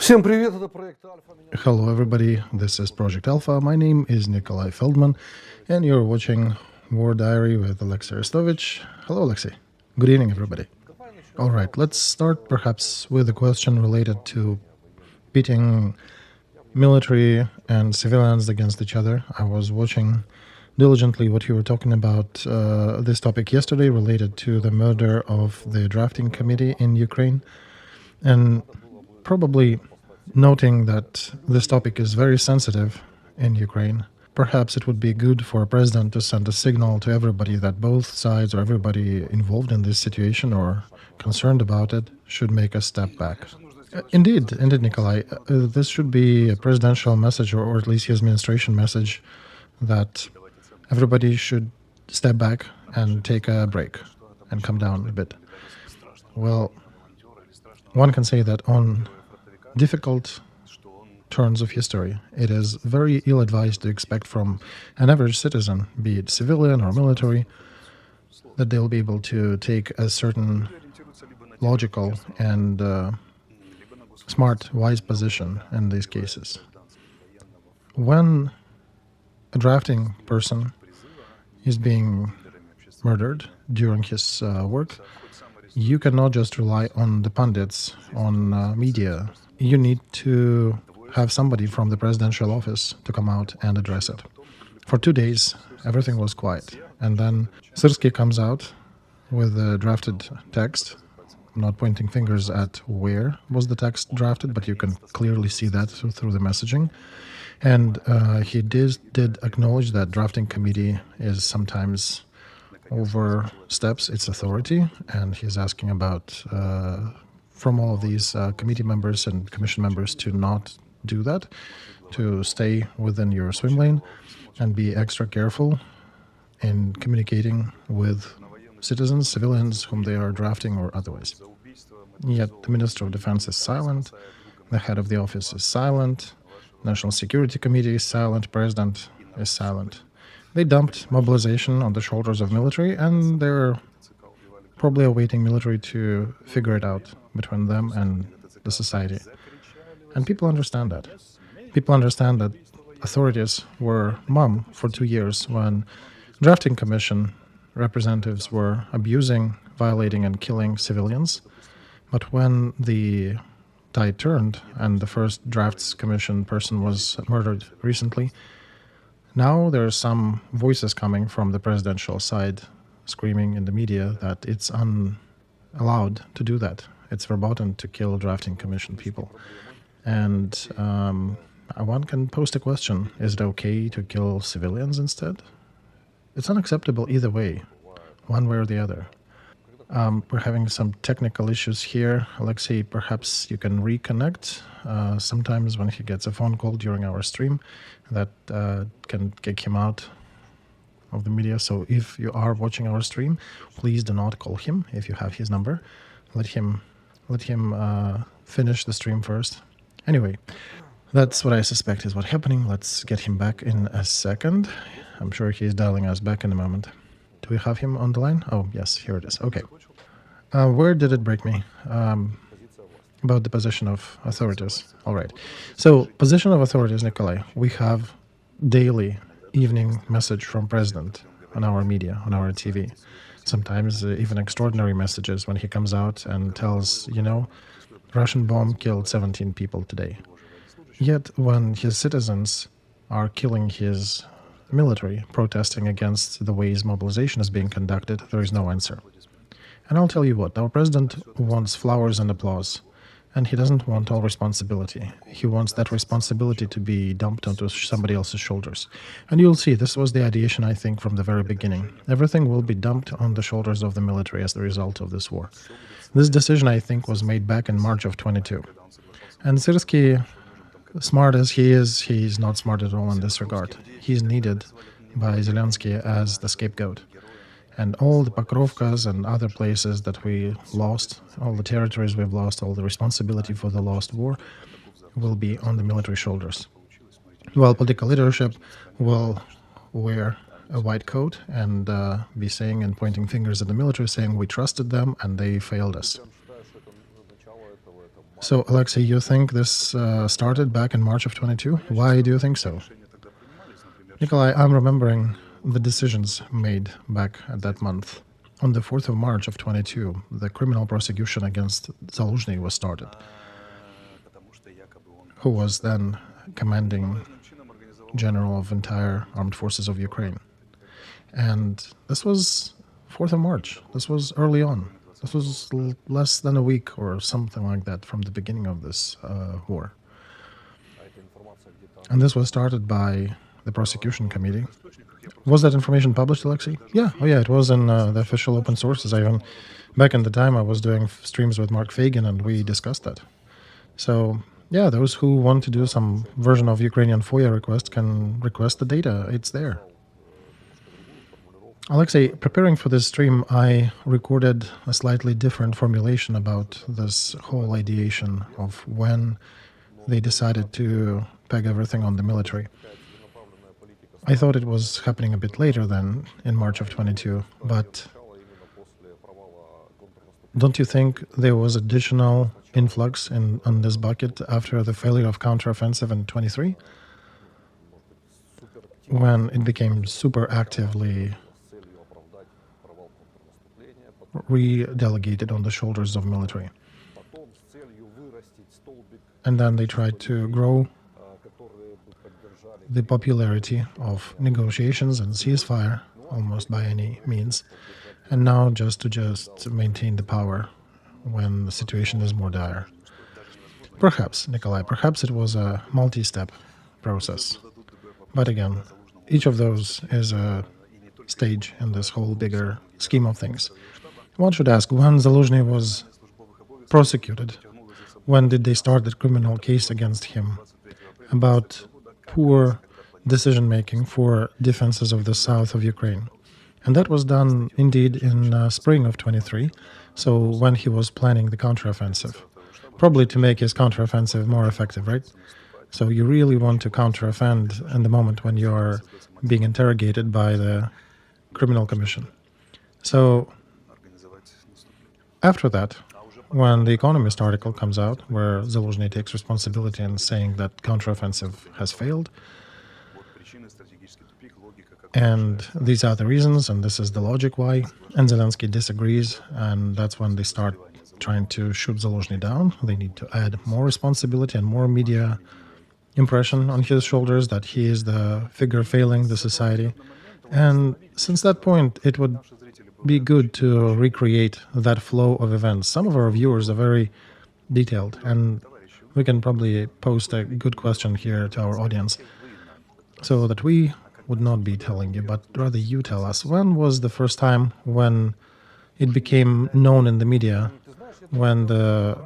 Всем привет, это проект Альфа. Hello everybody, this is Project Alpha. My name is Nikolai Feldman, and you're watching War Diary with Alexey Arestovich. Hello Alexey. Good evening everybody. Alright, let's start perhaps with a question related to pitting military and civilians against each other. I was watching diligently what you were talking about this topic yesterday related to the murder of the drafting committee in Ukraine, and probably noting that this topic is very sensitive in Ukraine. Perhaps it would be good for a president to send a signal to everybody that both sides or everybody involved in this situation or concerned about it should make a step back. Indeed, Nikolai, this should be a presidential message, or at least his administration message, that everybody should step back and take a break and come down a bit. Well, one can say that on difficult turns of history, it is very ill-advised to expect from an average citizen, be it civilian or military, that they'll be able to take a certain logical and smart, wise position in these cases. When a drafting person is being murdered during his work, you cannot just rely on the pundits, on media. You need to have somebody from the presidential office to come out and address it. For 2 days, everything was quiet. And then Syrskyi comes out with a drafted text. I'm not pointing fingers at where was the text drafted, but you can clearly see that through the messaging. And he did acknowledge that drafting committee is sometimes oversteps its authority, and he's asking about from all of these committee members and commission members to not do that, to stay within your swim lane and be extra careful in communicating with citizens, civilians whom they are drafting or otherwise. Yet the Minister of Defense is silent, the head of the office is silent, National Security Committee is silent, President is silent. They dumped mobilization on the shoulders of military, and they're probably awaiting military to figure it out between them and the society. And people understand that. People understand that authorities were mum for 2 years when drafting commission representatives were abusing, violating and killing civilians. But when the tide turned and the first drafts commission person was murdered recently, now there are some voices coming from the presidential side screaming in the media that it's unallowed to do that. It's verboten to kill drafting commission people. And one can pose a question, is it okay to kill civilians instead? It's unacceptable either way, one way or the other. We're having some technical issues here. Alexey, perhaps you can reconnect. Sometimes when he gets a phone call during our stream, that can kick him out of the media. So if you are watching our stream, please do not call him if you have his number. Let him finish the stream first. Anyway, that's what I suspect is what's happening. Let's get him back in a second. I'm sure he's dialing us back in a moment. Do we have him on the line? Oh, yes, here it is. Okay. Where did it break me? About the position of authorities. All right. So, position of authorities, Nikolai. We have daily evening message from President on our media, on our TV. Sometimes even extraordinary messages when he comes out and tells, Russian bomb killed 17 people today. Yet when his citizens are killing his military, protesting against the ways mobilization is being conducted, there is no answer. And I'll tell you what, our president wants flowers and applause, and he doesn't want all responsibility. He wants that responsibility to be dumped onto somebody else's shoulders. And you'll see, this was the ideation, I think, from the very beginning. Everything will be dumped on the shoulders of the military as the result of this war. This decision, I think, was made back in March of 22. And Syrskyi, smart as he is, he's not smart at all in this regard. He's needed by Zelensky as the scapegoat. And all the Pokrovkas and other places that we lost, all the territories we've lost, all the responsibility for the lost war will be on the military shoulders. While political leadership will wear a white coat and be saying and pointing fingers at the military, saying we trusted them and they failed us. So, Alexei, you think this started back in March of 22? Why do you think so? Nikolai, I'm remembering the decisions made back at that month. On the 4th of March of 22, the criminal prosecution against Zelensky was started, who was then commanding general of entire armed forces of Ukraine. And this was 4th of March. This was early on. This was less than a week or something like that from the beginning of this war. And this was started by the prosecution committee. Was that information published, Alexei? Yeah, oh yeah, it was in the official open sources. Back in the time, I was doing streams with Mark Fagan, and we discussed that. So yeah, those who want to do some version of Ukrainian FOIA request can request the data. It's there. Alexei, preparing for this stream, I recorded a slightly different formulation about this whole ideation of when they decided to peg everything on the military. I thought it was happening a bit later than in March of 22, but don't you think there was additional influx on this bucket after the failure of counteroffensive in 23? When it became super actively re-delegated on the shoulders of military. And then they tried to grow the popularity of negotiations and ceasefire almost by any means, and now just to maintain the power when the situation is more dire. Perhaps, Nikolai, perhaps it was a multi-step process. But again, each of those is a stage in this whole bigger scheme of things. One should ask, when Zelensky was prosecuted, when did they start the criminal case against him about poor decision-making for defenses of the south of Ukraine? And that was done indeed in spring of 23, so when he was planning the counteroffensive, probably to make his counteroffensive more effective, right? So you really want to counteroffend in the moment when you're being interrogated by the criminal commission. So after that, when the Economist article comes out, where Zelensky takes responsibility and saying that counteroffensive has failed, and these are the reasons, and this is the logic why, and Zelensky disagrees, and that's when they start trying to shoot Zelensky down. They need to add more responsibility and more media impression on his shoulders that he is the figure failing the society. And since that point, it would be good to recreate that flow of events. Some of our viewers are very detailed, and we can probably post a good question here to our audience so that we would not be telling you, but rather you tell us. When was the first time when it became known in the media, when the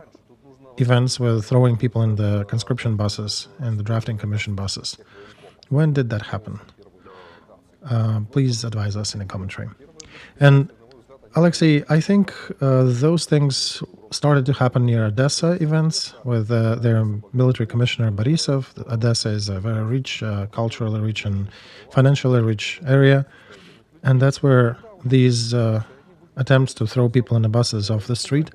events were throwing people in the conscription buses and the drafting commission buses? When did that happen? Please advise us in a commentary. And Alexei, I think those things started to happen near Odessa events with their military commissioner Borisov. Odessa is a very rich, culturally rich and financially rich area. And that's where these attempts to throw people in the buses off the street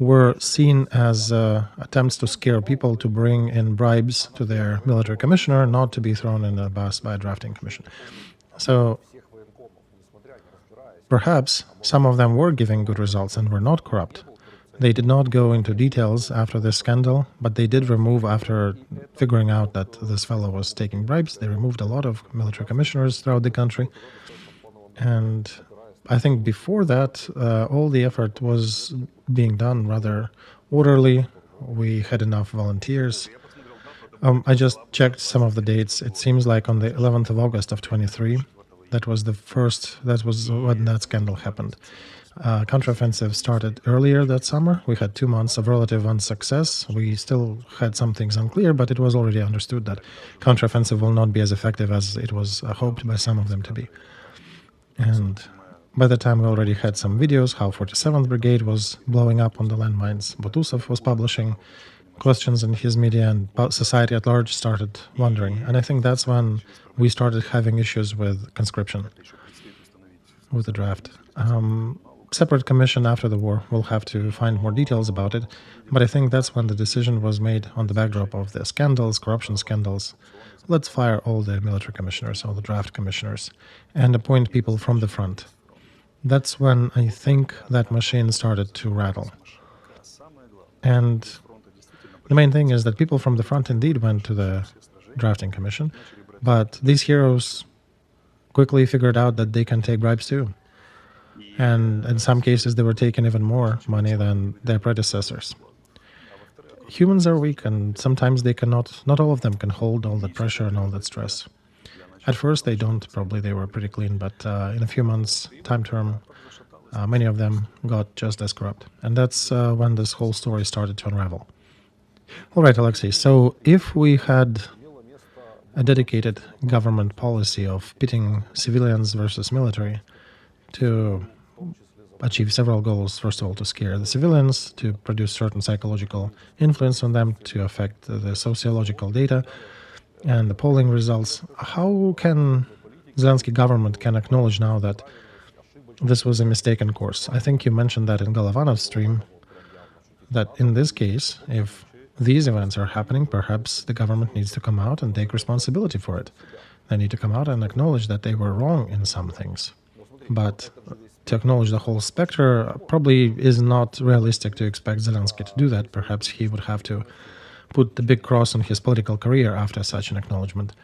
were seen as attempts to scare people to bring in bribes to their military commissioner, not to be thrown in a bus by a drafting commission. So perhaps some of them were giving good results and were not corrupt. They did not go into details after this scandal, but they did remove, after figuring out that this fellow was taking bribes, they removed a lot of military commissioners throughout the country. And I think before that, all the effort was being done rather orderly. We had enough volunteers. I just checked some of the dates. It seems like on the 11th of August of 23, that was when that scandal happened. Counteroffensive started earlier that summer. We had 2 months of relative unsuccess. We still had some things unclear, but it was already understood that counteroffensive will not be as effective as it was hoped by some of them to be. And by the time we already had some videos, how 47th Brigade was blowing up on the landmines. Botusov was publishing questions in his media, and society at large started wondering. And I think that's when we started having issues with conscription, with the draft. separate commission after the war. We'll have to find more details about it. But I think that's when the decision was made on the backdrop of the scandals, corruption scandals. Let's fire all the military commissioners, all the draft commissioners, and appoint people from the front. That's when I think that machine started to rattle. And the main thing is that people from the front indeed went to the drafting commission, but these heroes quickly figured out that they can take bribes too. And in some cases, they were taking even more money than their predecessors. Humans are weak, and sometimes they cannot, not all of them can hold all that pressure and all that stress. At first, they don't, probably they were pretty clean, but in a few months' time term, many of them got just as corrupt. And that's when this whole story started to unravel. All right, Alexey, so if we had a dedicated government policy of pitting civilians versus military to achieve several goals. First of all, to scare the civilians, to produce certain psychological influence on them, to affect the sociological data and the polling results. How can Zelensky government can acknowledge now that this was a mistaken course? I think you mentioned that in Golovanov's stream, that in this case, if these events are happening, perhaps the government needs to come out and take responsibility for it. They need to come out and acknowledge that they were wrong in some things. But to acknowledge the whole spectre probably is not realistic to expect Zelensky to do that. Perhaps he would have to put the big cross on his political career after such an acknowledgement.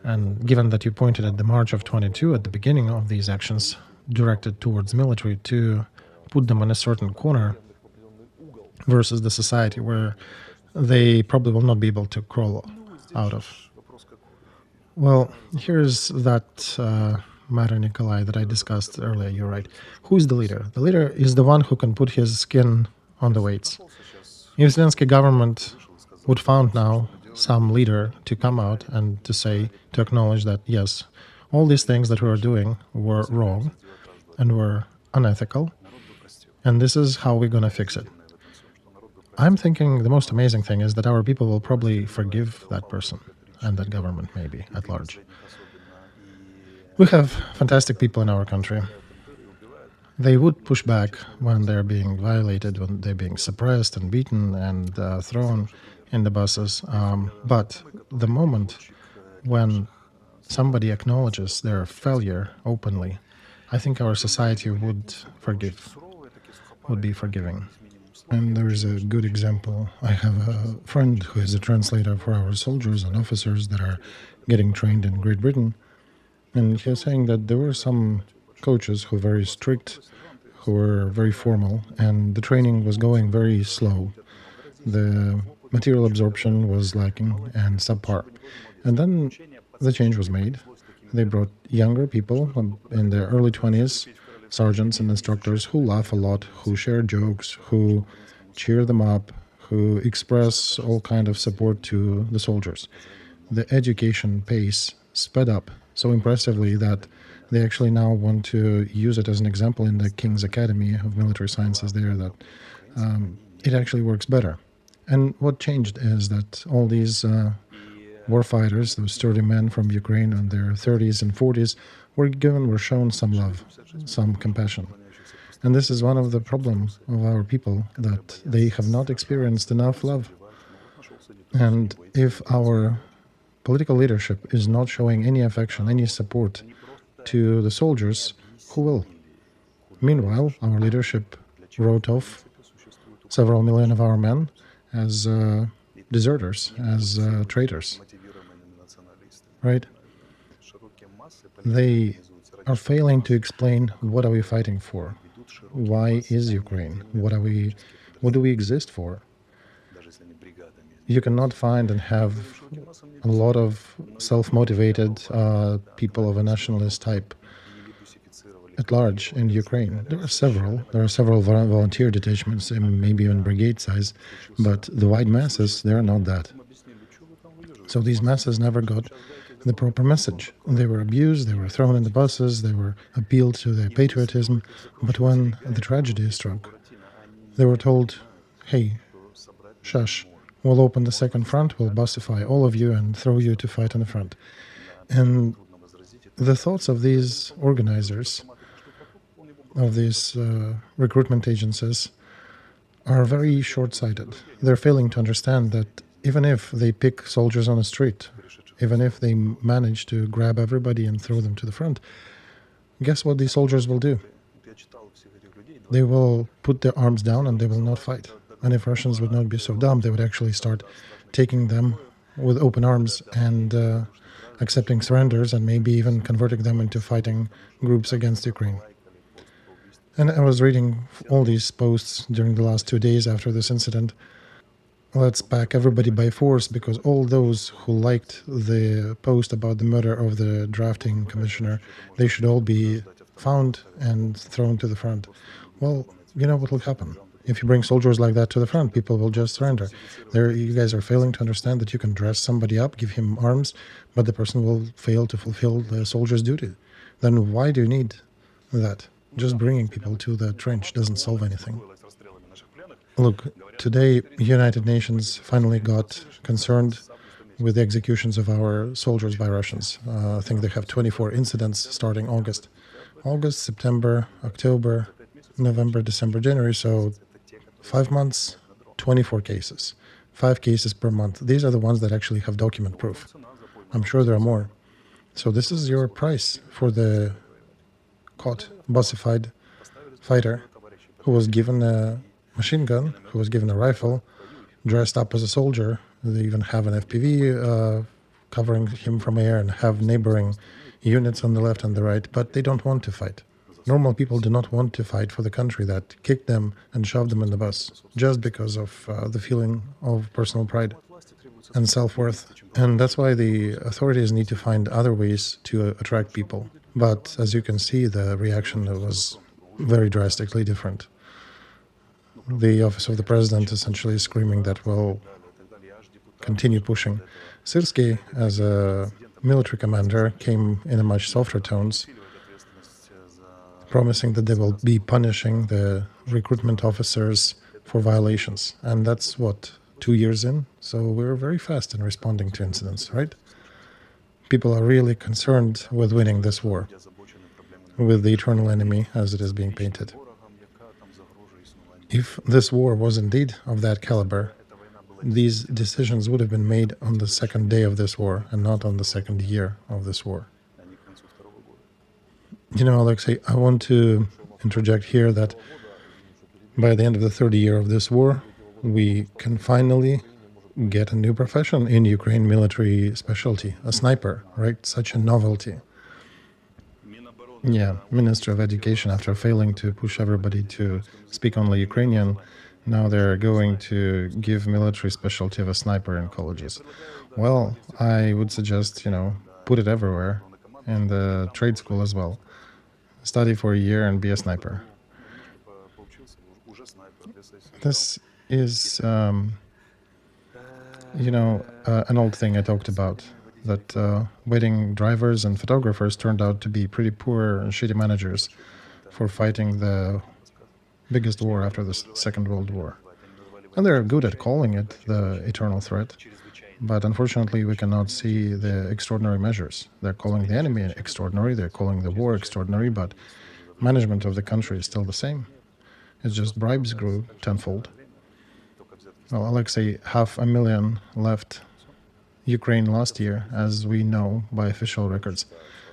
And given that you pointed at the March of 22 at the beginning of these actions directed towards military to put them in a certain corner versus the society where they probably will not be able to crawl out of. Well, here's that matter, Nikolai, that I discussed earlier. You're right. Who's the leader? The leader is the one who can put his skin on the weights. If Zelensky government would found now some leader to come out and to say, to acknowledge that, yes, all these things that we were doing were wrong and were unethical, and this is how we're going to fix it. I'm thinking the most amazing thing is that our people will probably forgive that person and that government maybe at large. We have fantastic people in our country. They would push back when they're being violated, when they're being suppressed and beaten and thrown in the buses. But the moment when somebody acknowledges their failure openly, I think our society would be forgiving. And there is a good example. I have a friend who is a translator for our soldiers and officers that are getting trained in Great Britain. And he was saying that there were some coaches who were very strict, who were very formal, and the training was going very slow. The material absorption was lacking and subpar. And then the change was made. They brought younger people in their early 20s, sergeants and instructors who laugh a lot, who share jokes, who cheer them up, who express all kind of support to the soldiers. The education pace sped up so impressively that they actually now want to use it as an example in the King's Academy of Military Sciences there, that it actually works better. And what changed is that all these warfighters, those sturdy men from Ukraine in their 30s and 40s, were shown some love, some compassion. And this is one of the problems of our people, that they have not experienced enough love. And if our political leadership is not showing any affection, any support to the soldiers, who will? Meanwhile, our leadership wrote off several million of our men as deserters, as traitors, right? They are failing to explain, what are we fighting for? Why is Ukraine? What do we exist for? You cannot find and have a lot of self-motivated people of a nationalist type at large in Ukraine. There are several volunteer detachments, maybe even brigade size, but the wide masses, they are not that. So these masses never got the proper message. They were abused, they were thrown in the buses, they were appealed to their patriotism, but when the tragedy struck, they were told, hey, shush, we'll open the second front, we'll busify all of you and throw you to fight on the front. And the thoughts of these organizers, of these recruitment agencies are very short-sighted. They're failing to understand that even if they pick soldiers on the street, even if they manage to grab everybody and throw them to the front, guess what these soldiers will do? They will put their arms down and they will not fight. And if Russians would not be so dumb, they would actually start taking them with open arms and accepting surrenders and maybe even converting them into fighting groups against Ukraine. And I was reading all these posts during the last 2 days after this incident. Let's pack everybody by force, because all those who liked the post about the murder of the drafting commissioner, they should all be found and thrown to the front. Well, you know what will happen? If you bring soldiers like that to the front, people will just surrender. You guys are failing to understand that you can dress somebody up, give him arms, but the person will fail to fulfill the soldier's duty. Then why do you need that? Just bringing people to the trench doesn't solve anything. Look, today United Nations finally got concerned with the executions of our soldiers by Russians. I think they have 24 incidents starting August, September, October, November, December, January. So 5 months, 24 cases, 5 cases per month. These are the ones that actually have document proof. I'm sure there are more. So this is your price for the caught, bussified fighter who was given a machine gun, who was given a rifle, dressed up as a soldier. They even have an FPV covering him from air and have neighboring units on the left and the right, but they don't want to fight. Normal people do not want to fight for the country that kicked them and shoved them in the bus just because of the feeling of personal pride and self-worth. And that's why the authorities need to find other ways to attract people. But as you can see, the reaction was very drastically different. The office of the president essentially is screaming that we'll continue pushing. Syrskyi, as a military commander, came in a much softer tones, promising that they will be punishing the recruitment officers for violations. And that's what, 2 years in? So we're very fast in responding to incidents, right? People are really concerned with winning this war, with the eternal enemy as it is being painted. If this war was indeed of that caliber, these decisions would have been made on the second day of this war and not on the second year of this war. You know, Alexey, I want to interject here that by the end of the third year of this war, we can finally get a new profession in Ukraine military specialty, a sniper, right? Such a novelty. Yeah, Ministry of Education, after failing to push everybody to speak only Ukrainian, now they're going to give military specialty of a sniper in colleges. Well, I would suggest, put it everywhere, in the trade school as well. Study for a year and be a sniper. This is, an old thing I talked about, that wedding drivers and photographers turned out to be pretty poor and shitty managers for fighting the biggest war after the Second World War. And they're good at calling it the eternal threat, but unfortunately we cannot see the extraordinary measures. They're calling the enemy extraordinary, they're calling the war extraordinary, but management of the country is still the same. It's just bribes grew tenfold. Well, Alexey, 500,000 left Ukraine last year, as we know by official records.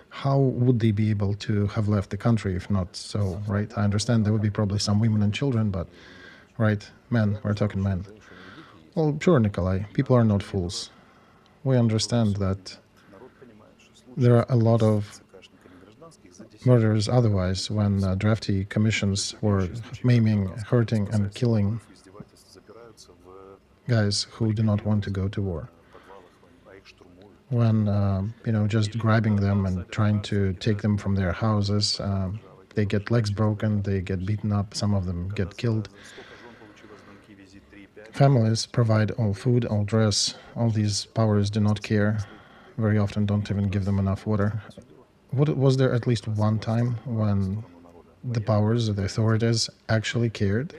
How would they be able to have left the country if not so, right? I understand there would be probably some women and children, but, right, men, we're talking men. Well, sure, Nikolai, people are not fools. We understand that there are a lot of murders otherwise when drafty commissions were maiming, hurting, and killing guys who do not want to go to war. When, just grabbing them and trying to take them from their houses, they get legs broken, they get beaten up, some of them get killed. Families provide all food, all dress, all these powers do not care, very often don't even give them enough water. Was there at least one time when the powers, the authorities, actually cared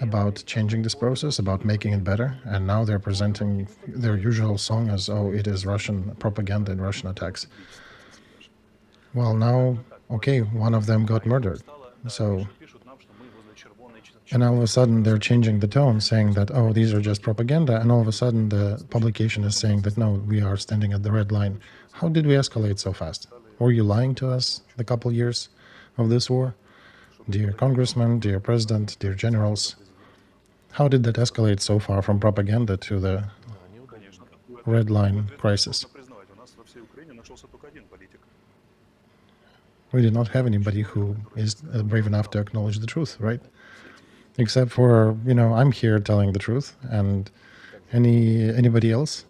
about changing this process, about making it better? And now they're presenting their usual song as, oh, it is Russian propaganda and Russian attacks. Well, now, okay, one of them got murdered. So, and all of a sudden they're changing the tone, saying that, oh, these are just propaganda. And all of a sudden the publication is saying that, no, we are standing at the red line. How did we escalate so fast? Were you lying to us the couple years of this war? Dear congressmen, dear president, dear generals, how did that escalate so far from propaganda to the red line crisis? We did not have anybody who is brave enough to acknowledge the truth, right? Except for, I'm here telling the truth, and anybody else?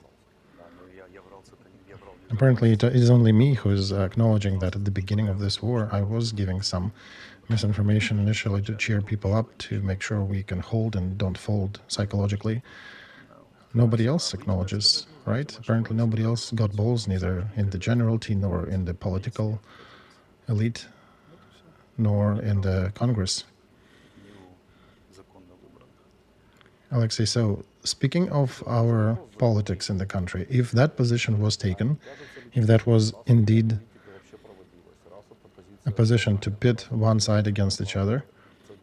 Apparently it is only me who is acknowledging that at the beginning of this war I was giving some misinformation initially to cheer people up, to make sure we can hold and don't fold psychologically. Nobody else acknowledges, right? Apparently nobody else got balls, neither in the generalty nor in the political elite nor in the Congress. Alexey, so speaking of our politics in the country, if that position was taken, if that was indeed a position to pit one side against each other,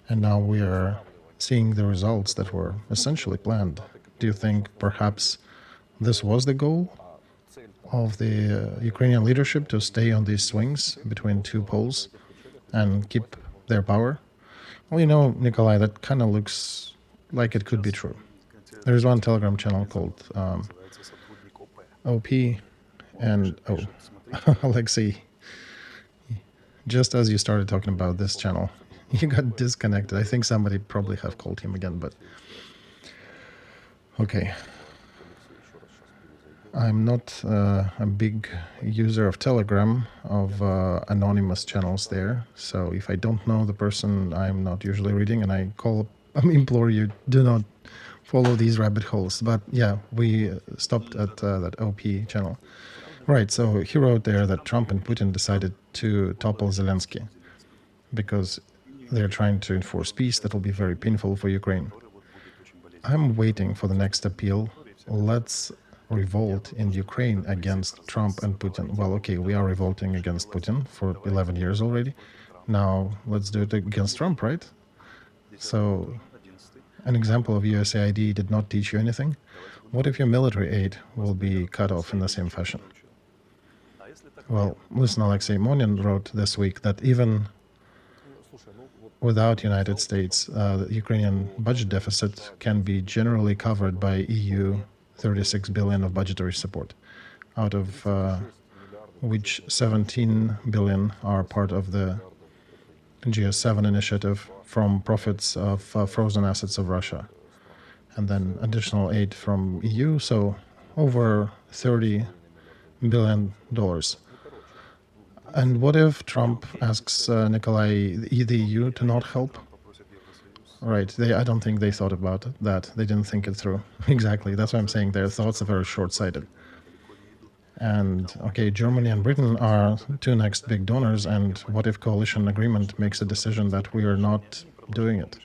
and now we are seeing the results that were essentially planned, do you think perhaps this was the goal of the Ukrainian leadership, to stay on these swings between two poles and keep their power? Well, Nikolai, that kind of looks like it could be true. There's one Telegram channel called OP and Alexey. Just as you started talking about this channel, you got disconnected. I think somebody probably have called him again, but okay. I'm not a big user of Telegram, of anonymous channels there. So if I don't know the person, I'm not usually reading, and I implore you, do not follow these rabbit holes. But yeah, we stopped at that OP channel. Right, so he wrote there that Trump and Putin decided to topple Zelensky because they're trying to enforce peace that will be very painful for Ukraine. I'm waiting for the next appeal. Let's revolt in Ukraine against Trump and Putin. Well, okay, we are revolting against Putin for 11 years already. Now let's do it against Trump, right? So an example of USAID did not teach you anything. What if your military aid will be cut off in the same fashion? Well, listen, Alexey, Monin wrote this week that even without United States, the Ukrainian budget deficit can be generally covered by EU 36 billion of budgetary support, out of which 17 billion are part of the GS7 initiative from profits of frozen assets of Russia, and then additional aid from EU, so over $30 billion. And what if Trump asks Nikolai, the EU, to not help? Right, I don't think they thought about that. They didn't think it through. Exactly, that's what I'm saying. Their thoughts are very short-sighted. And, okay, Germany and Britain are two next big donors, and what if coalition agreement makes a decision that we are not doing it?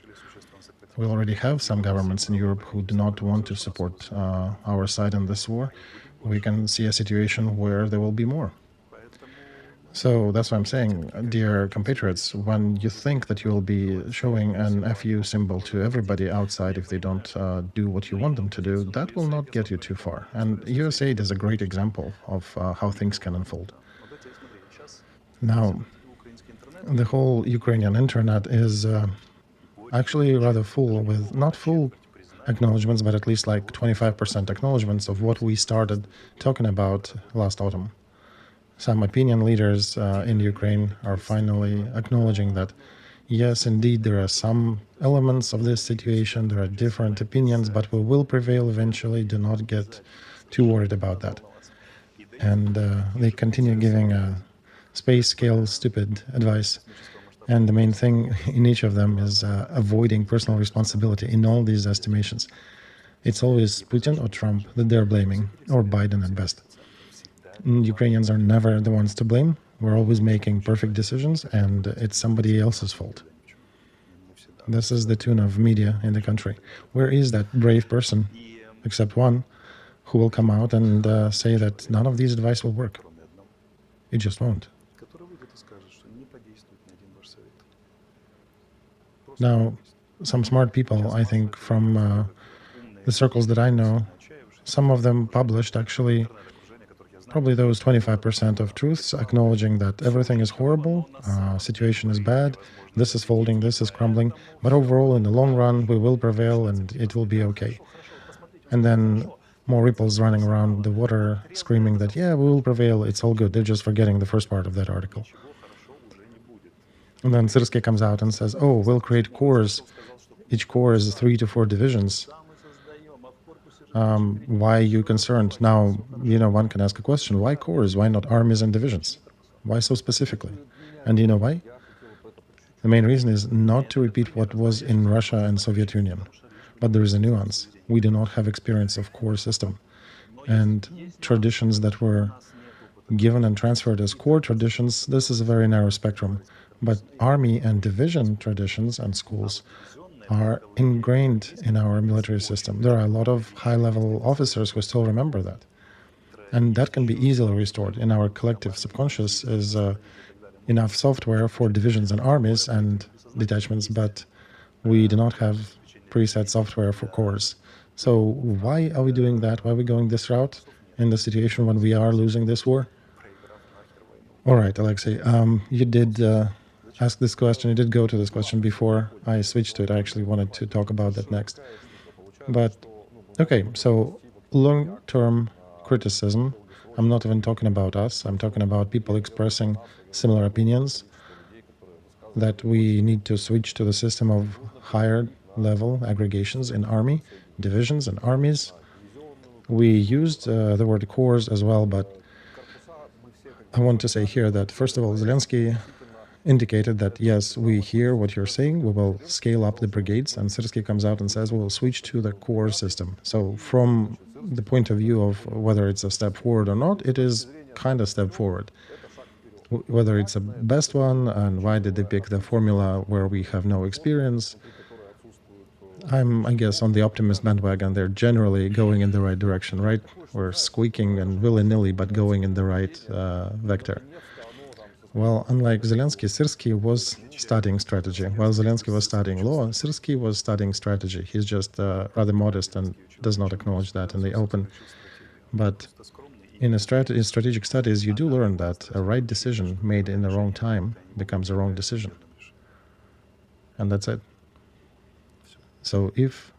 We already have some governments in Europe who do not want to support our side in this war. We can see a situation where there will be more. So that's what I'm saying, dear compatriots, when you think that you will be showing an FU symbol to everybody outside if they don't do what you want them to do, that will not get you too far. And USAID is a great example of how things can unfold. Now, the whole Ukrainian internet is actually rather full with, not full acknowledgements, but at least like 25% acknowledgements of what we started talking about last autumn. Some opinion leaders in Ukraine are finally acknowledging that, yes, indeed, there are some elements of this situation, there are different opinions, but we will prevail eventually. Do not get too worried about that. And they continue giving space-scale stupid advice. And the main thing in each of them is avoiding personal responsibility in all these estimations. It's always Putin or Trump that they're blaming, or Biden at best. Ukrainians are never the ones to blame. We're always making perfect decisions, and it's somebody else's fault. This is the tune of media in the country. Where is that brave person, except one, who will come out and say that none of these advice will work? It just won't. Now, some smart people, I think, from the circles that I know, some of them published actually probably those 25% of truths, acknowledging that everything is horrible, situation is bad, this is folding, this is crumbling, but overall, in the long run, we will prevail and it will be okay. And then more ripples running around the water screaming that, yeah, we will prevail, it's all good. They're just forgetting the first part of that article. And then Syrskyi comes out and says, oh, we'll create corps. Each corps is 3 to 4 divisions. Why are you concerned? Now, one can ask a question. Why corps? Why not armies and divisions? Why so specifically? And do you know why? The main reason is not to repeat what was in Russia and Soviet Union. But there is a nuance. We do not have experience of corps system. And traditions that were given and transferred as core traditions, this is a very narrow spectrum. But army and division traditions and schools are ingrained in our military system. There are a lot of high-level officers who still remember that. And that can be easily restored. In our collective subconscious is enough software for divisions and armies and detachments, but we do not have preset software for corps. So why are we doing that? Why are we going this route in the situation when we are losing this war? All right, Alexey, you did ask this question. You did go to this question before I switched to it. I actually wanted to talk about that next. But, okay, so long-term criticism, I'm not even talking about us. I'm talking about people expressing similar opinions that we need to switch to the system of higher level aggregations in army, divisions and armies. We used the word corps as well, but I want to say here that, first of all, Zelensky indicated that, yes, we hear what you're saying, we will scale up the brigades, and Syrskyi comes out and says we will switch to the corps system. So from the point of view of whether it's a step forward or not, it is kind of step forward. Whether it's a best one, and why did they pick the formula where we have no experience, I'm, I guess, on the optimist bandwagon. They're generally going in the right direction, right? We're squeaking and willy-nilly, but going in the right vector. Well, unlike Zelensky, Syrskyi was studying strategy. While Zelensky was studying law, Syrskyi was studying strategy. He's just rather modest and does not acknowledge that in the open. But in strategic studies, you do learn that a right decision made in the wrong time becomes a wrong decision. And that's it. So if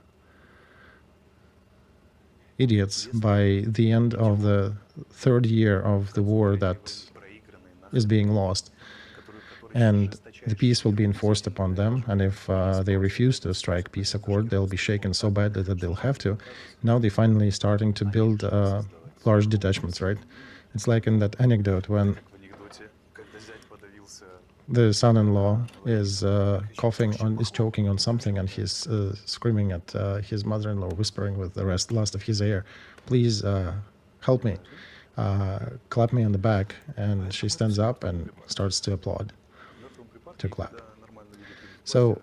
idiots, by the end of the third year of the war that is being lost, and the peace will be enforced upon them, and if they refuse to strike peace accord, they'll be shaken so bad that they'll have to. Now they're finally starting to build large detachments, right? It's like in that anecdote when the son-in-law is is choking on something, and he's screaming at his mother-in-law, whispering with the last of his air, please help me, clap me on the back, and she stands up and starts to applaud, to clap. So,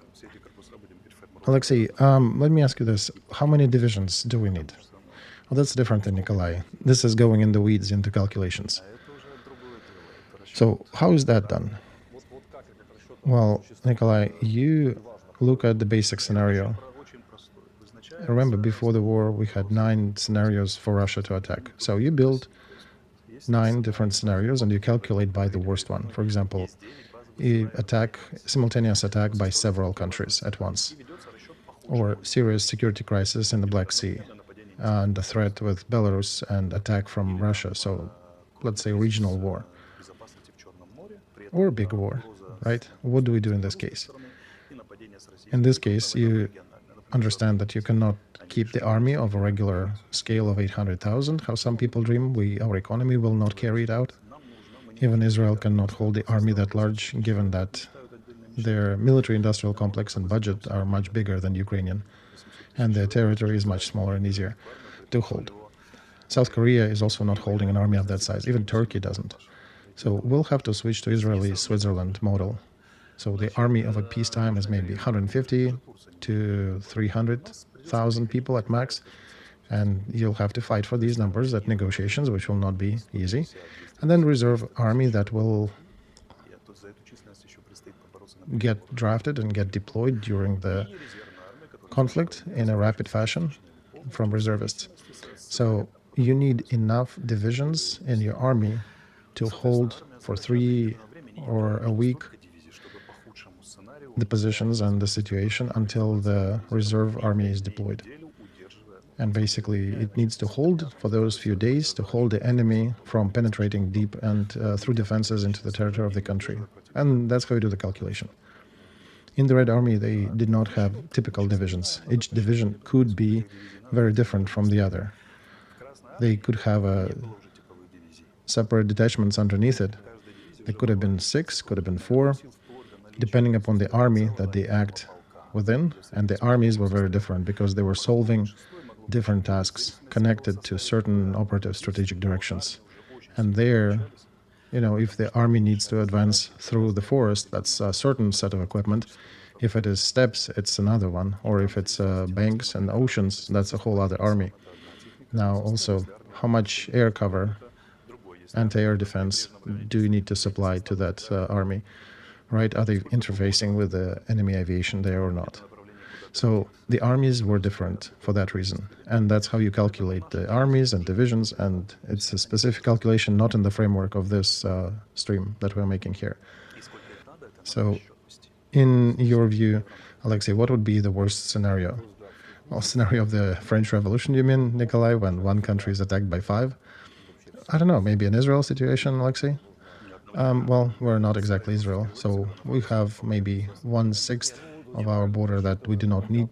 Alexey, let me ask you this. How many divisions do we need? Well, that's different than Nikolai. This is going in the weeds into calculations. So how is that done? Well, Nikolai, you look at the basic scenario. Remember, before the war, we had 9 scenarios for Russia to attack. So you build 9 different scenarios and you calculate by the worst one. For example, simultaneous attack by several countries at once, or serious security crisis in the Black Sea, and a threat with Belarus and attack from Russia. So let's say regional war, or a big war, right? What do we do in this case? In this case, you understand that you cannot keep the army of a regular scale of 800,000, how some people dream. Our economy will not carry it out. Even Israel cannot hold the army that large, given that their military-industrial complex and budget are much bigger than Ukrainian, and their territory is much smaller and easier to hold. South Korea is also not holding an army of that size. Even Turkey doesn't. So we'll have to switch to Israeli Switzerland model. So the army of a peacetime is maybe 150 to 300,000 people at max, and you'll have to fight for these numbers at negotiations, which will not be easy. And then reserve army that will get drafted and get deployed during the conflict in a rapid fashion from reservists. So you need enough divisions in your army to hold for 3 or a week the positions and the situation until the reserve army is deployed. And basically, it needs to hold for those few days to hold the enemy from penetrating deep and through defenses into the territory of the country. And that's how you do the calculation. In the Red Army, they did not have typical divisions. Each division could be very different from the other. They could have separate detachments underneath it. They could have been 6, could have been 4, depending upon the army that they act within. And the armies were very different because they were solving different tasks connected to certain operative strategic directions. And there, if the army needs to advance through the forest, that's a certain set of equipment. If it is steppes, it's another one. Or if it's banks and oceans, that's a whole other army. Now, also, how much air cover, anti-air defense do you need to supply to that army? Right? Are they interfacing with the enemy aviation there or not? So the armies were different for that reason. And that's how you calculate the armies and divisions. And it's a specific calculation, not in the framework of this stream that we're making here. So in your view, Alexey, what would be the worst scenario? Well, scenario of the French Revolution, you mean, Nikolai, when one country is attacked by 5? I don't know, maybe an Israel situation, Alexey? Well, we're not exactly Israel, so we have maybe 1/6 of our border that we do not need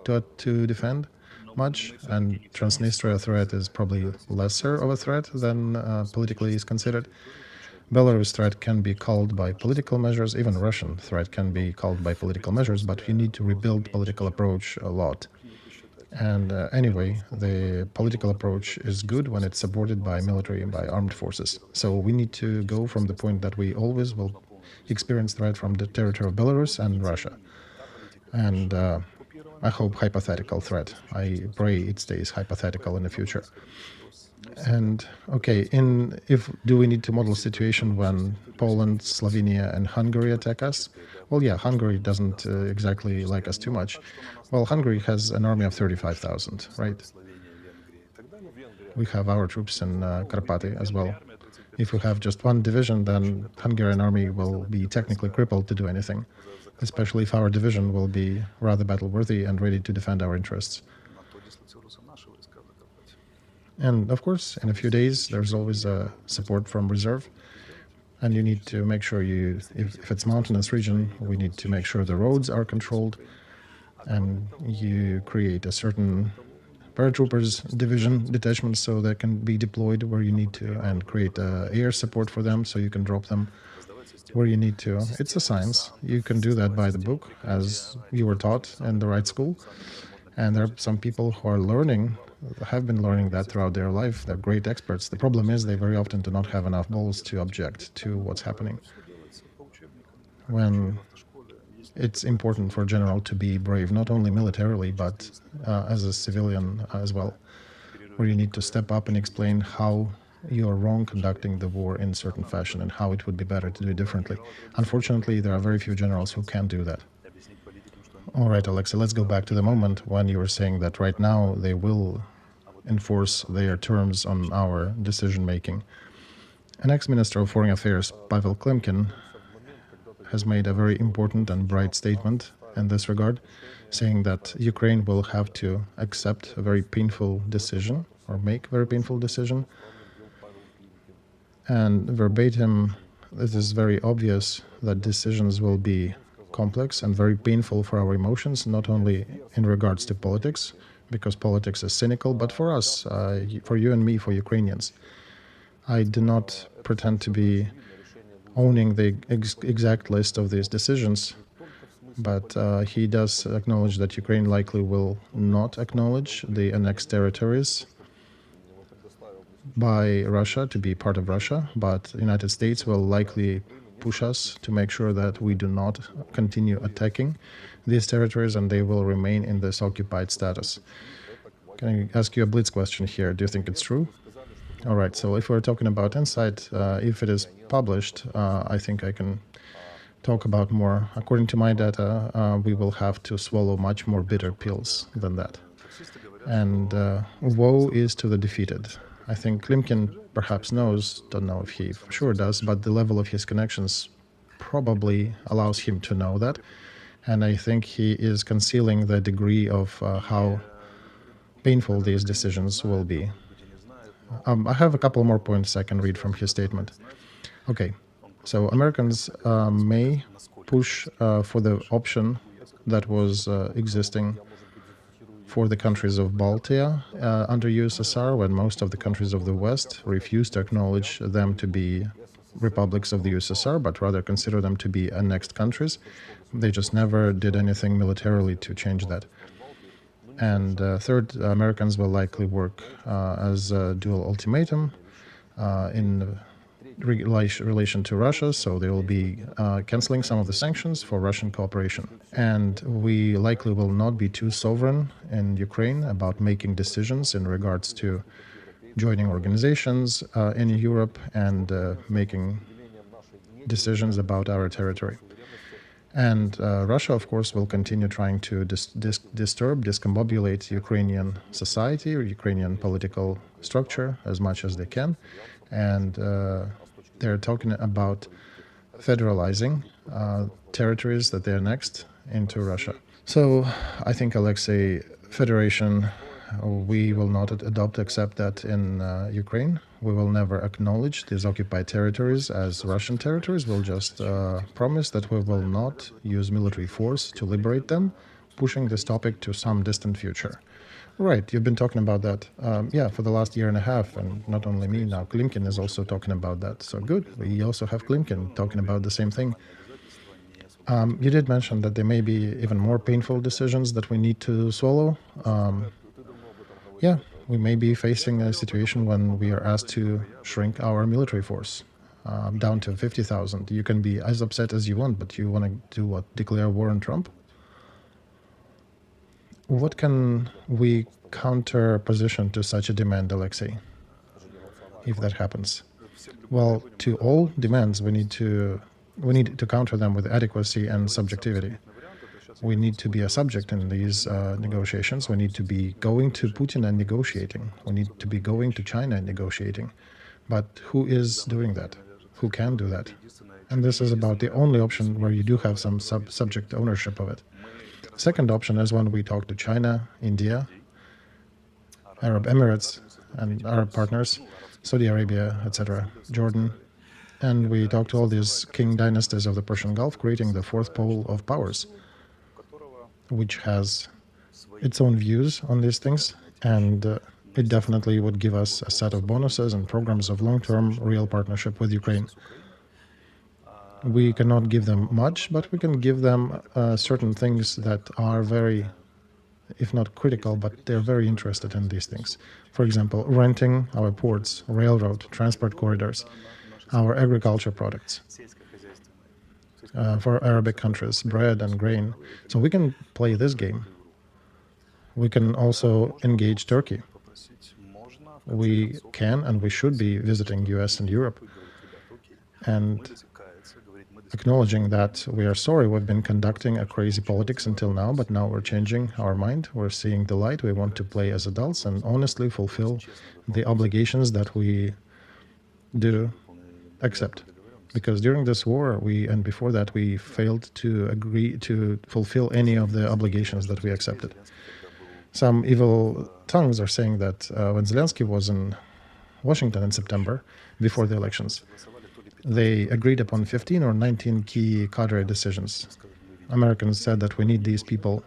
to defend much, and Transnistria threat is probably lesser of a threat than politically is considered. Belarus threat can be called by political measures, even Russian threat can be called by political measures, but you need to rebuild political approach a lot. And anyway, the political approach is good when it's supported by military and by armed forces. So we need to go from the point that we always will experience threat from the territory of Belarus and Russia. And I hope hypothetical threat. I pray it stays hypothetical in the future. And okay, do we need to model a situation when Poland, Slovenia, and Hungary attack us? Well, yeah, Hungary doesn't exactly like us too much. Well, Hungary has an army of 35,000, right? We have our troops in Karpaty as well. If we have just one division, then Hungarian army will be technically crippled to do anything, especially if our division will be rather battle-worthy and ready to defend our interests. And of course, in a few days, there's always support from reserve. And you need to make sure if it's mountainous region, we need to make sure the roads are controlled. And you create a certain paratroopers division detachment so they can be deployed where you need to, and create air support for them so you can drop them where you need to. It's a science. You can do that by the book, as you were taught in the right school. And there are some people who have been learning that throughout their life. They're great experts. The problem is they very often do not have enough balls to object to what's happening. When it's important for a general to be brave, not only militarily, but as a civilian as well, where you need to step up and explain how you are wrong conducting the war in a certain fashion and how it would be better to do it differently. Unfortunately, there are very few generals who can do that. All right, Alexey, let's go back to the moment when you were saying that right now they will enforce their terms on our decision-making. An ex-minister of Foreign Affairs, Pavel Klimkin, has made a very important and bright statement in this regard, saying that Ukraine will have to accept a very painful decision, or make a very painful decision. And verbatim, it is very obvious that decisions will be complex and very painful for our emotions, not only in regards to politics, because politics is cynical, but for us, for you and me, for Ukrainians. I do not pretend to be owning the exact list of these decisions, but he does acknowledge that Ukraine likely will not acknowledge the annexed territories by Russia to be part of Russia, but the United States will likely push us to make sure that we do not continue attacking these territories and they will remain in this occupied status. Can I ask you a blitz question here? Do you think it's true? All right, so if we're talking about insight, if it is published, I think I can talk about more. According to my data, we will have to swallow much more bitter pills than that. And woe is to the defeated. I think Klimkin perhaps knows, don't know if he for sure does, but the level of his connections probably allows him to know that. And I think he is concealing the degree of how painful these decisions will be. I have a couple more points I can read from his statement. Okay, so Americans may push for the option that was existing for the countries of Baltia under USSR, when most of the countries of the West refused to acknowledge them to be republics of the USSR, but rather consider them to be annexed countries. They just never did anything militarily to change that. And third, Americans will likely work as a dual ultimatum in relation to Russia, so they will be canceling some of the sanctions for Russian cooperation. And we likely will not be too sovereign in Ukraine about making decisions in regards to joining organizations in Europe and making decisions about our territory. And Russia, of course, will continue trying to discombobulate Ukrainian society or Ukrainian political structure as much as they can. And they're talking about federalizing territories that they annexed into Russia. So I think, Alexey, federation, we will not accept that in Ukraine. We will never acknowledge these occupied territories as Russian territories. We'll just promise that we will not use military force to liberate them, pushing this topic to some distant future. Right, you've been talking about that, yeah, for the last year and a half, and not only me, now Klimkin is also talking about that. So good, we also have Klimkin talking about the same thing. You did mention that there may be even more painful decisions that we need to swallow. Yeah, we may be facing a situation when we are asked to shrink our military force down to 50,000. You can be as upset as you want, but you want to do what? Declare war on Trump? What can we counter position to such a demand, Alexey, if that happens? Well, to all demands, we need to counter them with adequacy and subjectivity. We need to be a subject in these negotiations. We need to be going to Putin and negotiating. We need to be going to China and negotiating. But who is doing that? Who can do that? And this is about the only option where you do have some subject ownership of it. Second option is when we talk to China, India, Arab Emirates, and Arab partners, Saudi Arabia, etc., Jordan, and we talk to all these king dynasties of the Persian Gulf, creating the fourth pole of powers, which has its own views on these things, and it definitely would give us a set of bonuses and programs of long-term real partnership with Ukraine. We cannot give them much, but we can give them certain things that are very, if not critical, but they're very interested in these things. For example, renting our ports, railroad, transport corridors, our agriculture products. For Arabic countries, bread and grain. So we can play this game. We can also engage Turkey. We can and we should be visiting US and Europe and acknowledging that we are sorry we've been conducting a crazy politics until now, but now we're changing our mind. We're seeing the light. We want to play as adults and honestly fulfill the obligations that we do accept. Because during this war, and before that, we failed to agree to fulfill any of the obligations that we accepted. Some evil tongues are saying that when Zelensky was in Washington in September, before the elections, they agreed upon 15 or 19 key cadre decisions. Americans said that we need these people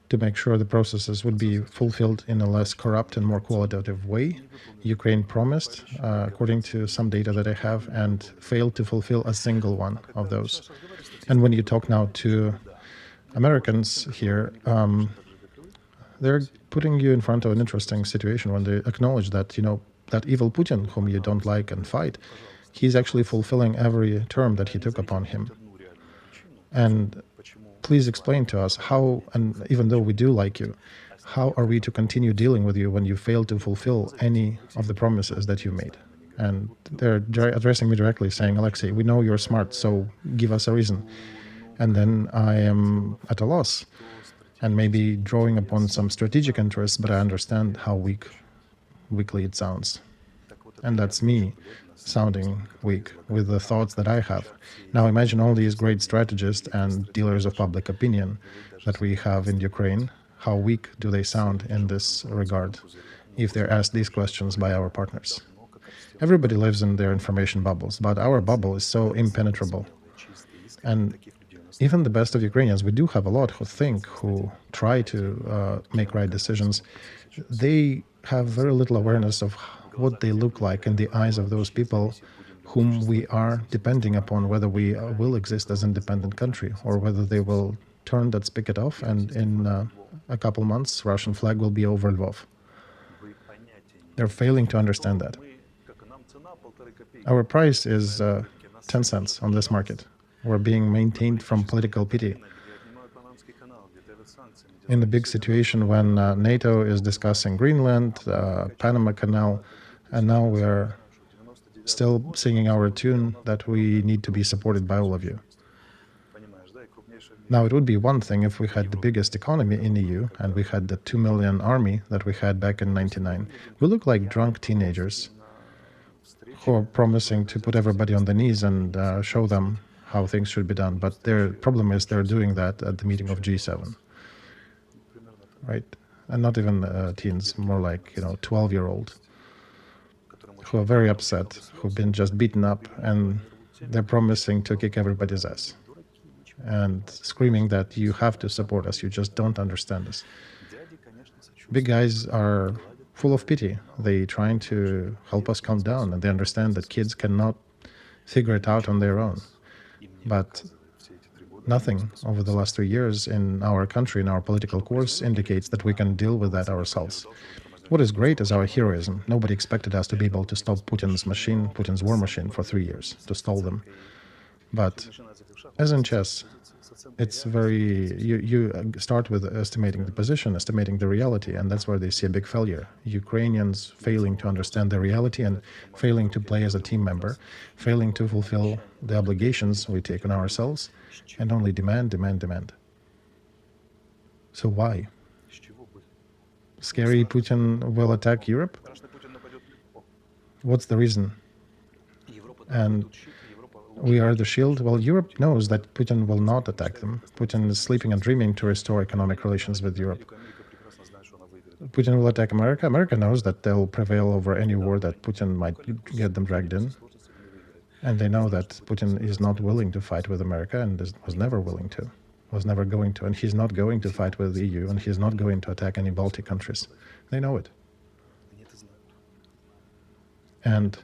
to make sure the processes would be fulfilled in a less corrupt and more qualitative way. Ukraine promised, according to some data that I have, and failed to fulfill a single one of those. And when you talk now to Americans here, they're putting you in front of an interesting situation when they acknowledge that, that evil Putin, whom you don't like and fight, he's actually fulfilling every term that he took upon him. And please explain to us how, and even though we do like you, how are we to continue dealing with you when you fail to fulfill any of the promises that you made? And they're addressing me directly, saying, Alexey, we know you're smart, so give us a reason. And then I am at a loss and maybe drawing upon some strategic interests, but I understand how weakly it sounds. And that's me sounding weak with the thoughts that I have. Now imagine all these great strategists and dealers of public opinion that we have in Ukraine. How weak do they sound in this regard if they're asked these questions by our partners? Everybody lives in their information bubbles, but our bubble is so impenetrable. And even the best of Ukrainians, we do have a lot who think, who try to make right decisions. They have very little awareness of what they look like in the eyes of those people whom we are depending upon, whether we will exist as an independent country or whether they will turn that spigot off and in a couple months Russian flag will be over Lvov. They're failing to understand that. Our price is 10 cents on this market. We're being maintained from political pity. In the big situation when NATO is discussing Greenland, Panama Canal, and now we are still singing our tune that we need to be supported by all of you. Now, it would be one thing if we had the biggest economy in EU and we had the 2 million army that we had back in '99. We look like drunk teenagers who are promising to put everybody on the knees and show them how things should be done. But their problem is they're doing that at the meeting of G7, right? And not even teens, more like 12-year-old, who are very upset, who've been just beaten up, and they're promising to kick everybody's ass and screaming that you have to support us, you just don't understand us. Big guys are full of pity. They're trying to help us calm down, and they understand that kids cannot figure it out on their own. But nothing over the last 3 years in our country, in our political course, indicates that we can deal with that ourselves. What is great is our heroism. Nobody expected us to be able to stop Putin's machine, Putin's war machine, for 3 years, to stall them. But as in chess, it's very, you start with estimating the position, estimating the reality, and that's where they see a big failure. Ukrainians failing to understand the reality and failing to play as a team member, failing to fulfill the obligations we take on ourselves, and only demand, demand, demand. So why? Scary Putin will attack Europe? What's the reason? And we are the shield. Well, Europe knows that Putin will not attack them. Putin is sleeping and dreaming to restore economic relations with Europe. Putin will attack America. America knows that they'll prevail over any war that Putin might get them dragged in. And they know that Putin is not willing to fight with America and was never willing to, was never going to. And he's not going to fight with the EU, and he's not going to attack any Baltic countries. They know it. And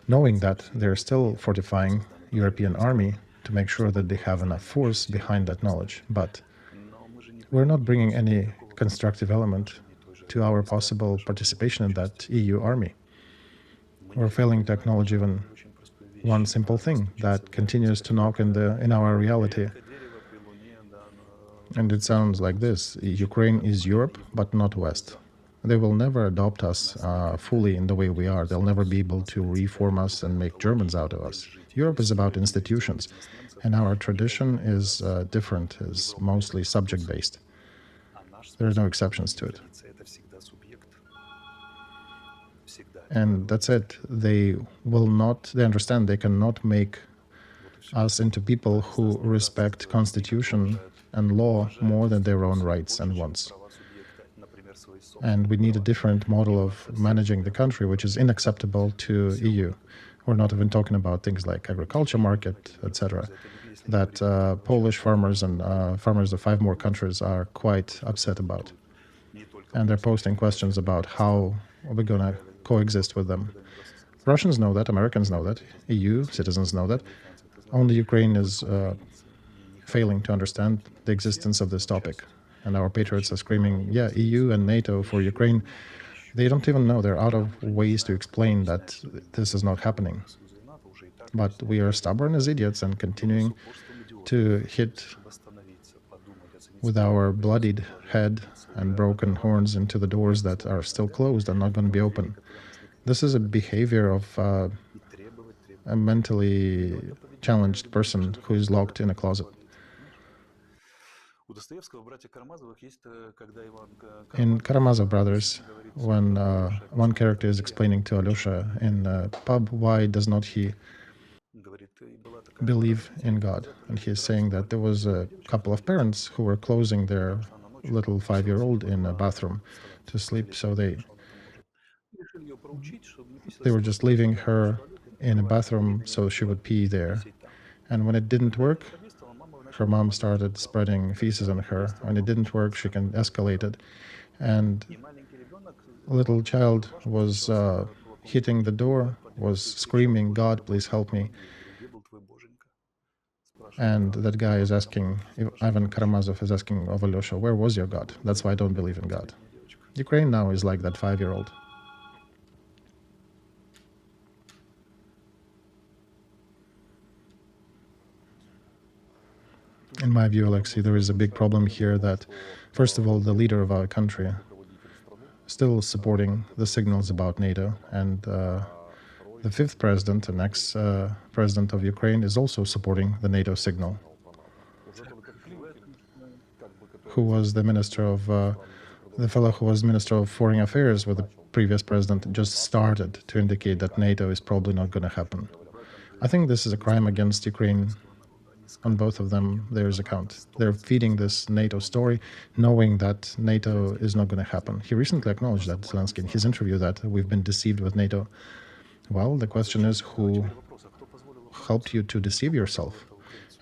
knowing that, they're still fortifying European army to make sure that they have enough force behind that knowledge. But we're not bringing any constructive element to our possible participation in that EU army. We're failing to acknowledge even one simple thing that continues to knock in our reality. And it sounds like this: Ukraine is Europe, but not West. They will never adopt us fully in the way we are. They'll never be able to reform us and make Germans out of us. Europe is about institutions, and our tradition is different, is mostly subject-based. There are no exceptions to it. And that's it. They understand they cannot make us into people who respect constitution and law more than their own rights and wants. And we need a different model of managing the country, which is unacceptable to EU. We're not even talking about things like agriculture market, etc. That Polish farmers and farmers of 5 more countries are quite upset about. And they're posting questions about how we're going to coexist with them. Russians know that, Americans know that, EU citizens know that. Only Ukraine is failing to understand the existence of this topic. And our patriots are screaming, yeah, EU and NATO for Ukraine. They don't even know. They're out of ways to explain that this is not happening. But we are stubborn as idiots and continuing to hit with our bloodied head and broken horns into the doors that are still closed and not going to be open. This is a behavior of a mentally challenged person who is locked in a closet. In Karamazov Brothers, when one character is explaining to Alyosha in a pub why does not he believe in God, and he is saying that there was a couple of parents who were closing their little 5-year-old in a bathroom to sleep, so they were just leaving her in a bathroom so she would pee there. And when it didn't work, her mom started spreading feces on her. When it didn't work, she can escalate it. And a little child was hitting the door, was screaming, "God, please help me." And that guy is asking, Ivan Karamazov is asking of Alyosha, where was your God? That's why I don't believe in God. Ukraine now is like that 5-year-old. In my view, Alexey, there is a big problem here that, first of all, the leader of our country still supporting the signals about NATO, and the fifth president and ex-president of Ukraine is also supporting the NATO signal, who was the minister of, the fellow who was Minister of Foreign Affairs with the previous president just started to indicate that NATO is probably not going to happen. I think this is a crime against Ukraine. On both of them, there's account. They're feeding this NATO story, knowing that NATO is not going to happen. He recently acknowledged that, Zelensky, in his interview, that we've been deceived with NATO. Well, the question is, who helped you to deceive yourself?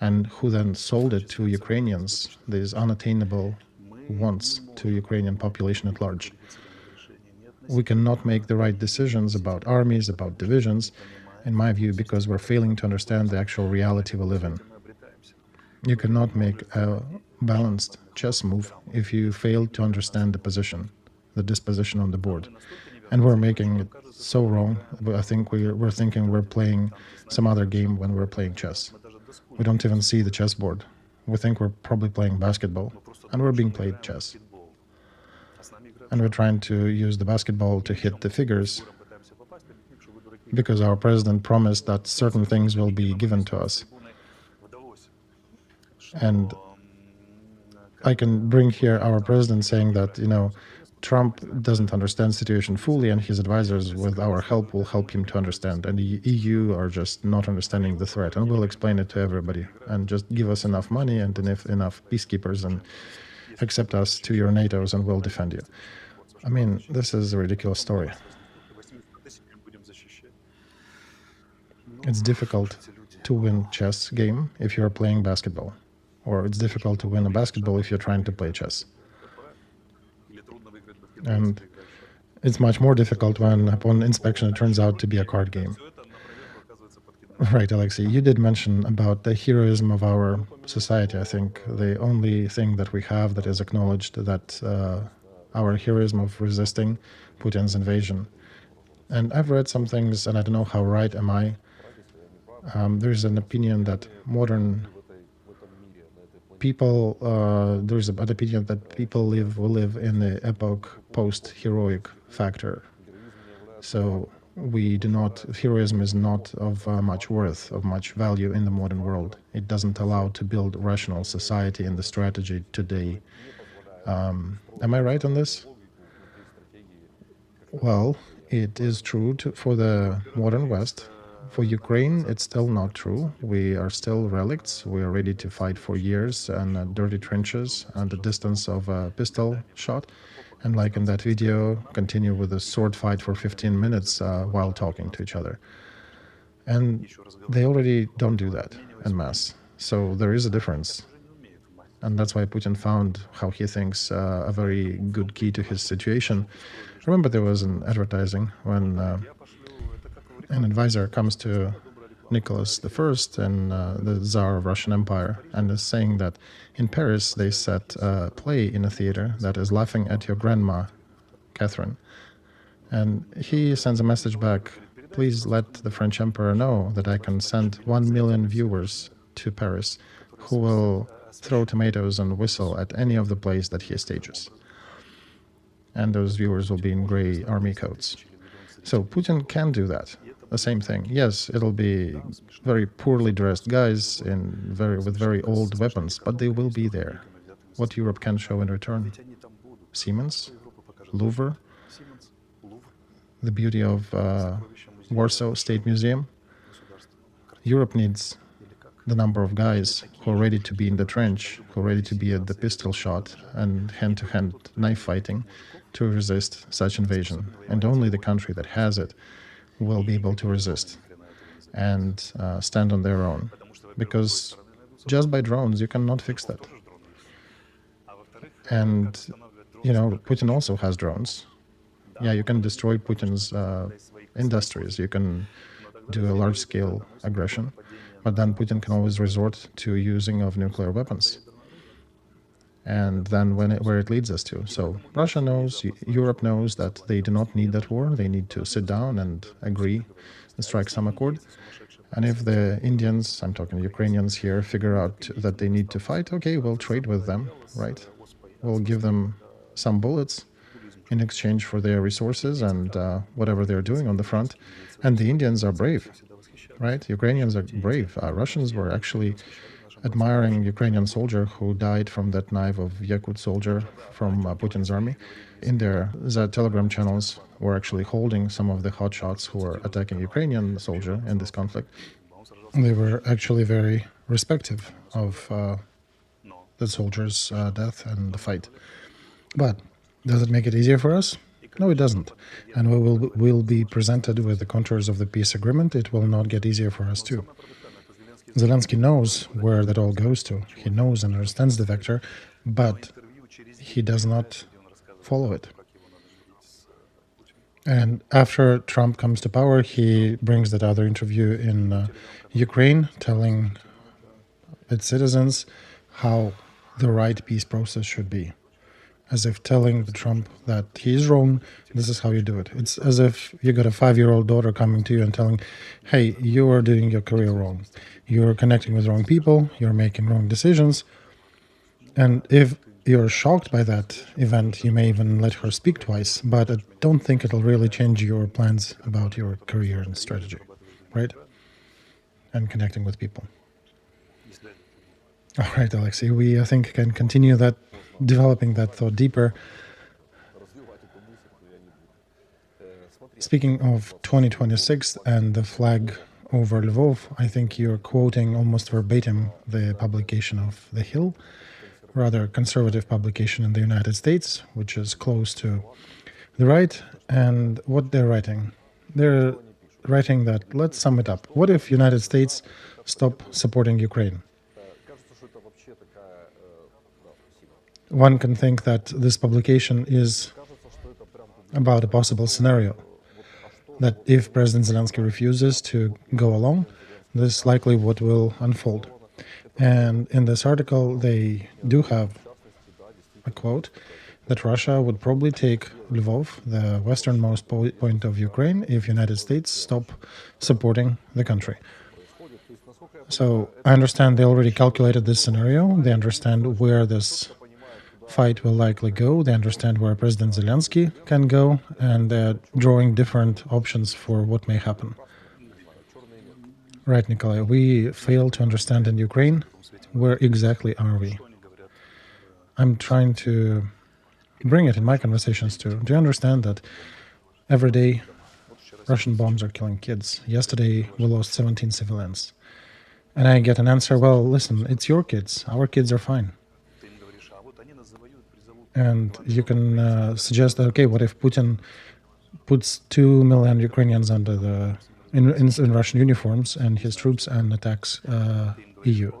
And who then sold it to Ukrainians, these unattainable wants to Ukrainian population at large? We cannot make the right decisions about armies, about divisions, in my view, because we're failing to understand the actual reality we live in. You cannot make a balanced chess move if you fail to understand the position, the disposition on the board. And we're making it so wrong. I think we're thinking we're playing some other game when we're playing chess. We don't even see the chessboard. We think we're probably playing basketball, and we're being played chess. And we're trying to use the basketball to hit the figures because our president promised that certain things will be given to us. And I can bring here our president saying that, Trump doesn't understand the situation fully, and his advisors, with our help, will help him to understand. And the EU are just not understanding the threat, and we'll explain it to everybody. And just give us enough money and enough peacekeepers, and accept us to your NATOs, and we'll defend you. I mean, this is a ridiculous story. It's difficult to win chess game if you're playing basketball. Or it's difficult to win a basketball if you're trying to play chess. And it's much more difficult when, upon inspection, it turns out to be a card game. Right, Alexey, you did mention about the heroism of our society. I think the only thing that we have that is acknowledged that our heroism of resisting Putin's invasion. And I've read some things, and I don't know how right am I. There's an opinion that modern people, there's an opinion that people will live in the epoch post-heroic factor. So we do not, heroism is not of much worth, of much value in the modern world. It doesn't allow to build rational society in the strategy today. Am I right on this? Well, it is true for the modern West. For Ukraine, it's still not true. We are still relicts. We are ready to fight for years and dirty trenches and the distance of a pistol shot. And like in that video, continue with a sword fight for 15 minutes while talking to each other. And they already don't do that en masse. So there is a difference. And that's why Putin found how he thinks a very good key to his situation. Remember, there was an advertising when an advisor comes to Nicholas I and the Tsar of Russian Empire and is saying that in Paris they set a play in a theater that is laughing at your grandma, Catherine. And he sends a message back, please let the French Emperor know that I can send 1 million viewers to Paris who will throw tomatoes and whistle at any of the plays that he stages. And those viewers will be in gray army coats. So Putin can do that. The same thing. Yes, it'll be very poorly dressed guys with very old weapons, but they will be there. What Europe can show in return? Siemens, Louvre, the beauty of Warsaw State Museum. Europe needs the number of guys who are ready to be in the trench, who are ready to be at the pistol shot and hand-to-hand knife fighting to resist such invasion. And only the country that has it will be able to resist and stand on their own. Because just by drones, you cannot fix that. And, Putin also has drones. Yeah, you can destroy Putin's industries. You can do a large-scale aggression. But then Putin can always resort to using of nuclear weapons. And then where it leads us to. So Russia knows, Europe knows that they do not need that war. They need to sit down and agree and strike some accord. And if the Indians, I'm talking Ukrainians here, figure out that they need to fight, okay, we'll trade with them, right? We'll give them some bullets in exchange for their resources and whatever they're doing on the front. And the Indians are brave, right? Ukrainians are brave. Russians were actually admiring Ukrainian soldier who died from that knife of Yakut soldier from Putin's army. In their Telegram channels were actually holding some of the hotshots who were attacking Ukrainian soldier in this conflict. They were actually very respectful of the soldier's death and the fight. But does it make it easier for us? No, it doesn't. And we'll be presented with the contours of the peace agreement. It will not get easier for us too. Zelensky knows where that all goes to. He knows and understands the vector, but he does not follow it. And after Trump comes to power, he brings that other interview in Ukraine, telling its citizens how the right peace process should be. As if telling Trump that he is wrong, this is how you do it. It's as if you got a 5-year-old daughter coming to you and telling, hey, you are doing your career wrong. You're connecting with wrong people, you're making wrong decisions. And if you're shocked by that event, you may even let her speak twice, but I don't think it'll really change your plans about your career and strategy, right? And connecting with people. All right, Alexey, we, I think, can continue that, developing that thought deeper. Speaking of 2026 and the flag over Lvov, I think you're quoting almost verbatim the publication of The Hill, rather conservative publication in the United States, which is close to the right. And what they're writing? They're writing that, let's sum it up. What if United States stop supporting Ukraine? One can think that this publication is about a possible scenario, that if President Zelensky refuses to go along, this is likely what will unfold. And in this article, they do have a quote that Russia would probably take Lvov, the westernmost point of Ukraine, if United States stop supporting the country. So I understand they already calculated this scenario. They understand where this fight will likely go. They understand where President Zelensky can go, and they're drawing different options for what may happen. Right, Nikolai, we fail to understand in Ukraine where exactly are we. I'm trying to bring it in my conversations too. Do you understand that every day Russian bombs are killing kids? Yesterday we lost 17 civilians. And I get an answer, well, listen, it's your kids. Our kids are fine. And you can suggest that, okay, what if Putin puts 2 million Ukrainians under the in Russian uniforms and his troops and attacks EU?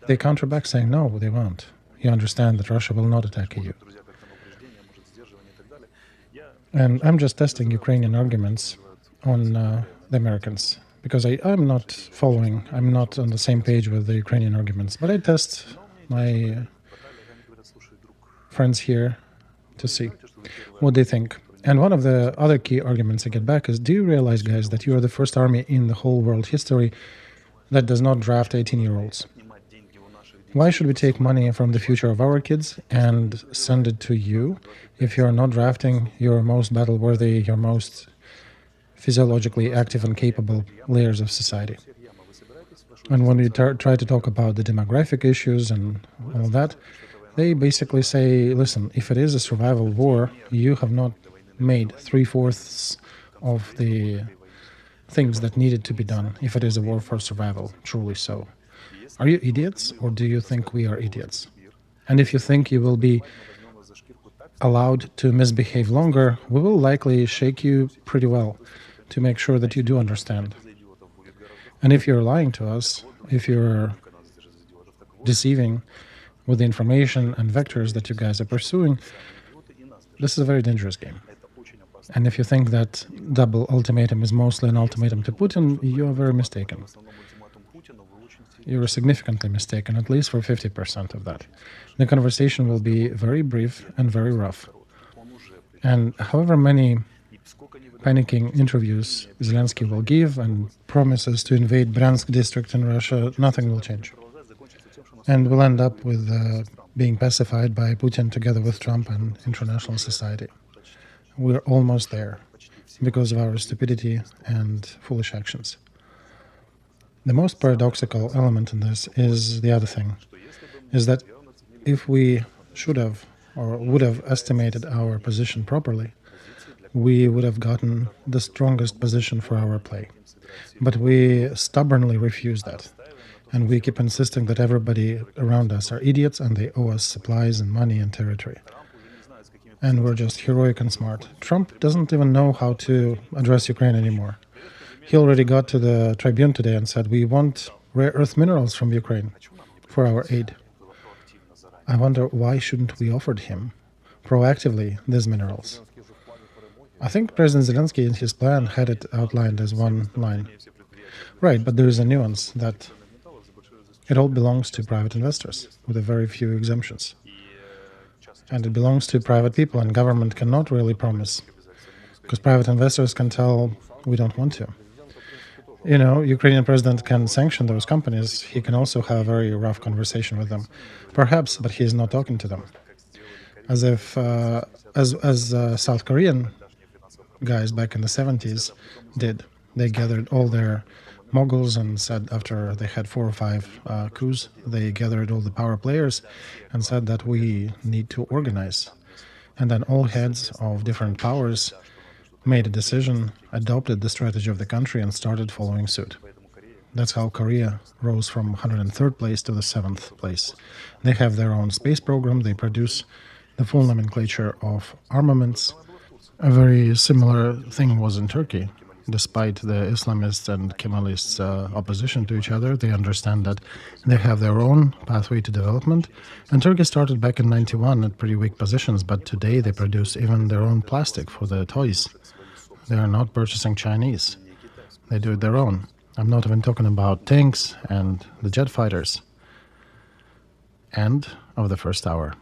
They counter back saying, no, they won't. You understand that Russia will not attack EU. And I'm just testing Ukrainian arguments on the Americans, because I'm not following, I'm not on the same page with the Ukrainian arguments, but I test my friends here to see what they think. And one of the other key arguments I get back is, do you realize, guys, that you are the first army in the whole world history that does not draft 18-year-olds? Why should we take money from the future of our kids and send it to you if you're not drafting your most battle-worthy, your most physiologically active and capable layers of society. And when we try to talk about the demographic issues and all that, they basically say, listen, if it is a survival war, you have not made 3/4 of the things that needed to be done if it is a war for survival, truly so. Are you idiots, or do you think we are idiots? And if you think you will be allowed to misbehave longer, we will likely shake you pretty well to make sure that you do understand. And if you're lying to us, if you're deceiving with the information and vectors that you guys are pursuing, this is a very dangerous game. And if you think that double ultimatum is mostly an ultimatum to Putin, you are very mistaken. You are significantly mistaken, at least for 50% of that. The conversation will be very brief and very rough. And however many panicking interviews Zelensky will give and promises to invade Bryansk district in Russia, nothing will change. And we'll end up with being pacified by Putin together with Trump and international society. We're almost there because of our stupidity and foolish actions. The most paradoxical element in this is the other thing, is that if we should have or would have estimated our position properly, we would have gotten the strongest position for our play. But we stubbornly refuse that. And we keep insisting that everybody around us are idiots and they owe us supplies and money and territory. And we're just heroic and smart. Trump doesn't even know how to address Ukraine anymore. He already got to the Tribune today and said, we want rare earth minerals from Ukraine for our aid. I wonder why shouldn't we offer him proactively these minerals? I think President Zelensky in his plan had it outlined as one line. Right, but there is a nuance that it all belongs to private investors with a very few exemptions. And it belongs to private people, and government cannot really promise, because private investors can tell, we don't want to. You know, Ukrainian president can sanction those companies. He can also have a very rough conversation with them, perhaps, but he is not talking to them. As if, South Korean guys back in the 70s did. They gathered all their moguls and said, after they had 4 or 5 coups, they gathered all the power players and said that we need to organize. And then all heads of different powers made a decision, adopted the strategy of the country, and started following suit. That's how Korea rose from 103rd place to the 7th place. They have their own space program, they produce the full nomenclature of armaments. A very similar thing was in Turkey. Despite the Islamists and Kemalists' opposition to each other, they understand that they have their own pathway to development. And Turkey started back in '91 at pretty weak positions, but today they produce even their own plastic for the toys. They are not purchasing Chinese. They do it their own. I'm not even talking about tanks and the jet fighters. End of the first hour.